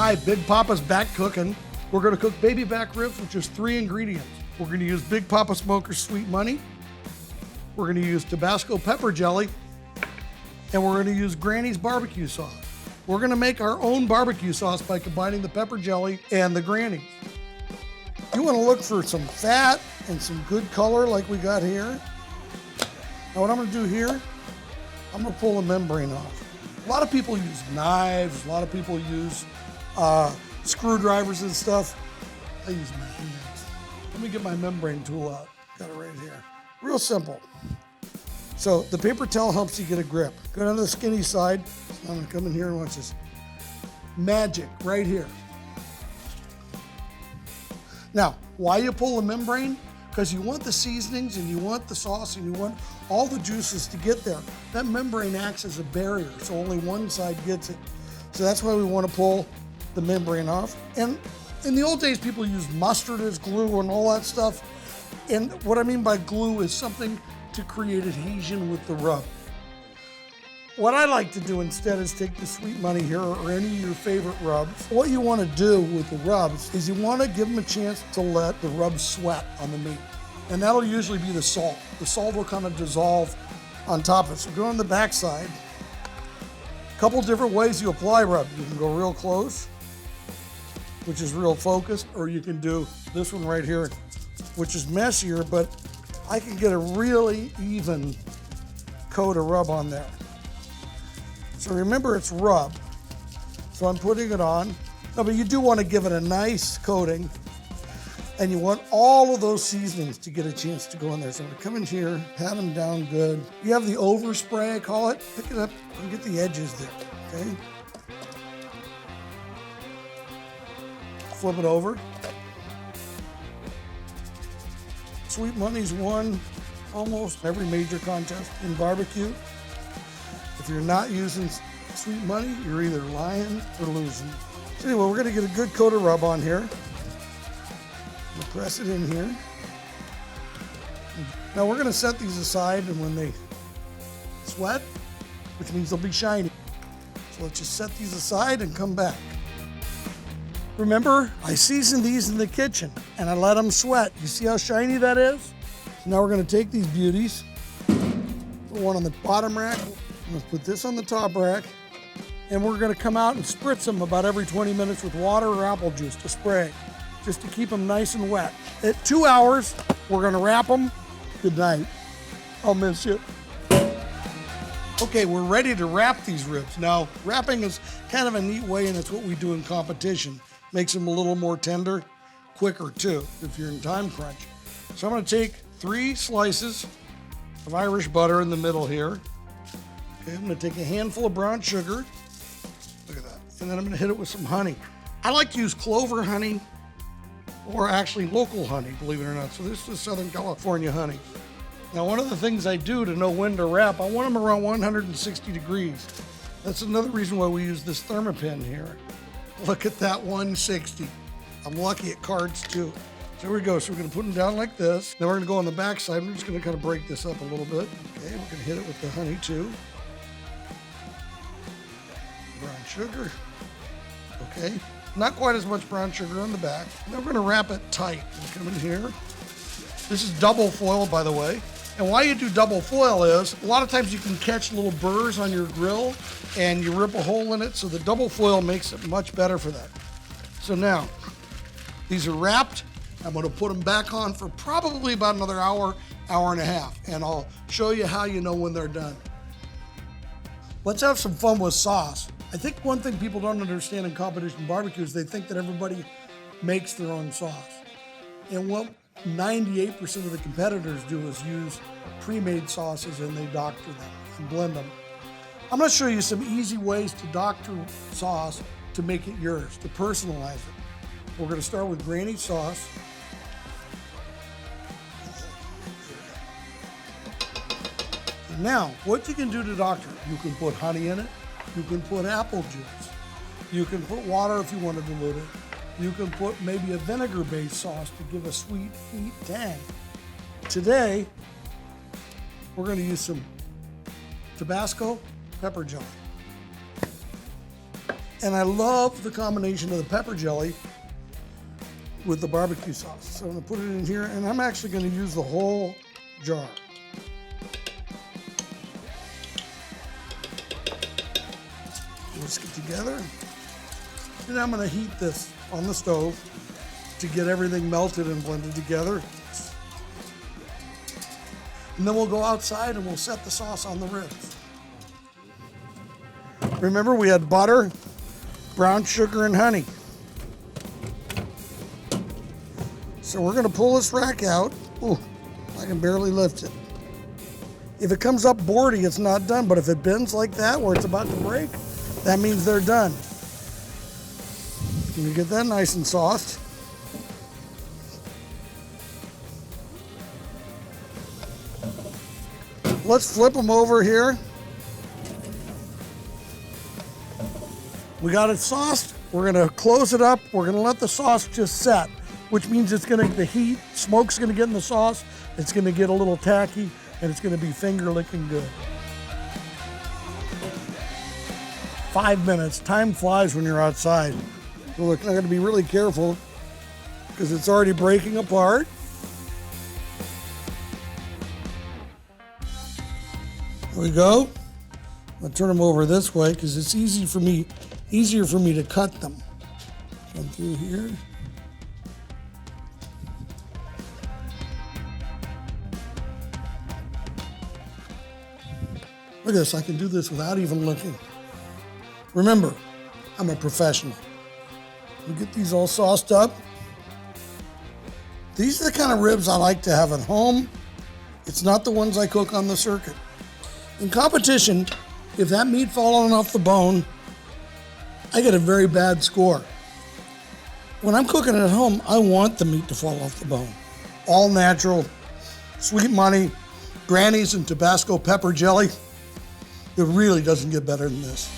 Hi, Big Poppa's back cooking. We're gonna cook baby back ribs with just 3 ingredients. We're gonna use Big Poppa Smoker's Sweet Money. We're gonna use Tabasco pepper jelly. And we're gonna use Granny's barbecue sauce. We're gonna make our own barbecue sauce by combining the pepper jelly and the Granny's. You wanna look for some fat and some good color like we got here. Now what I'm gonna do here, I'm gonna pull the membrane off. A lot of people use knives, a lot of people use screwdrivers and stuff. I use my hands. Let me get my membrane tool out. Got it right here. Real simple. So the paper towel helps you get a grip. Go down to the skinny side. I'm gonna come in here and watch this. Magic, right here. Now, why you pull the membrane? Because you want the seasonings and you want the sauce and you want all the juices to get there. That membrane acts as a barrier, so only one side gets it. So that's why we want to pull the membrane off. And in the old days, people used mustard as glue and all that stuff. And what I mean by glue is something to create adhesion with the rub. What I like to do instead is take the Sweet Money here or any of your favorite rubs. What you want to do with the rubs is you want to give them a chance to let the rubs sweat on the meat. And that'll usually be the salt. The salt will kind of dissolve on top of it. So go on the back side. A couple different ways you apply rub. You can go real close, which is real focused, or you can do this one right here, which is messier, but I can get a really even coat of rub on there. So remember, it's rub. So I'm putting it on. No, but you do want to give it a nice coating, and you want all of those seasonings to get a chance to go in there. So I'm gonna come in here, pat them down good. You have the overspray, I call it. Pick it up and get the edges there, okay? Flip it over. Sweet Money's won almost every major contest in barbecue. If you're not using Sweet Money, you're either lying or losing. So anyway, we're gonna get a good coat of rub on here. We'll press it in here. Now we're gonna set these aside, and when they sweat, which means they'll be shiny. So let's just set these aside and come back. Remember, I seasoned these in the kitchen and I let them sweat. You see how shiny that is? So now we're gonna take these beauties, put one on the bottom rack, let's put this on the top rack, and we're gonna come out and spritz them about every 20 minutes with water or apple juice to spray, just to keep them nice and wet. At 2 hours, we're gonna wrap them. Good night. I'll miss you. Okay, we're ready to wrap these ribs. Now, wrapping is kind of a neat way, and it's what we do in competition. Makes them a little more tender, quicker too, if you're in time crunch. So I'm gonna take 3 slices of Irish butter in the middle here. Okay, I'm gonna take a handful of brown sugar. Look at that. And then I'm gonna hit it with some honey. I like to use clover honey, or actually local honey, believe it or not. So this is Southern California honey. Now, one of the things I do to know when to wrap, I want them around 160 degrees. That's another reason why we use this Thermopin here. Look at that 160. I'm lucky at cards too. So here we go. So we're gonna put them down like this. Then we're gonna go on the back side. I'm just gonna kind of break this up a little bit. Okay, we're gonna hit it with the honey too. Brown sugar. Okay, not quite as much brown sugar on the back. Then we're gonna wrap it tight. Come in here. This is double foil, by the way. And why you do double foil is, a lot of times you can catch little burrs on your grill and you rip a hole in it, so the double foil makes it much better for that. So now, these are wrapped. I'm gonna put them back on for probably about another hour, hour and a half, and I'll show you how you know when they're done. Let's have some fun with sauce. I think one thing people don't understand in competition barbecues, they think that everybody makes their own sauce. And what 98% of the competitors do is use pre-made sauces, and they doctor them and blend them. I'm gonna show you some easy ways to doctor sauce to make it yours, to personalize it. We're gonna start with Granny sauce. Now, what you can do to doctor it, you can put honey in it, you can put apple juice, you can put water if you want to dilute it, you can put maybe a vinegar-based sauce to give a sweet, heat tang. Today, we're gonna use some Tabasco pepper jelly. And I love the combination of the pepper jelly with the barbecue sauce. So I'm gonna put it in here, and I'm actually gonna use the whole jar. Whisk it together. And I'm gonna heat this on the stove to get everything melted and blended together. And then we'll go outside and we'll set the sauce on the ribs. Remember, we had butter, brown sugar, and honey. So we're gonna pull this rack out. Ooh, I can barely lift it. If it comes up boardy, it's not done, but if it bends like that, where it's about to break, that means they're done. Can you get that nice and soft? Let's flip them over here. We got it sauced. We're gonna close it up. We're gonna let the sauce just set, which means the heat, smoke's gonna get in the sauce. It's gonna get a little tacky, and it's gonna be finger licking good. 5 minutes, time flies when you're outside. So we're gonna be really careful because it's already breaking apart. There we go. I'll turn them over this way because it's easier for me to cut them. Come through here. Look at this, I can do this without even looking. Remember, I'm a professional. We get these all sauced up. These are the kind of ribs I like to have at home. It's not the ones I cook on the circuit. In competition, if that meat falling off the bone, I get a very bad score. When I'm cooking at home, I want the meat to fall off the bone. All natural, sweet money, Granny's and Tabasco pepper jelly. It really doesn't get better than this.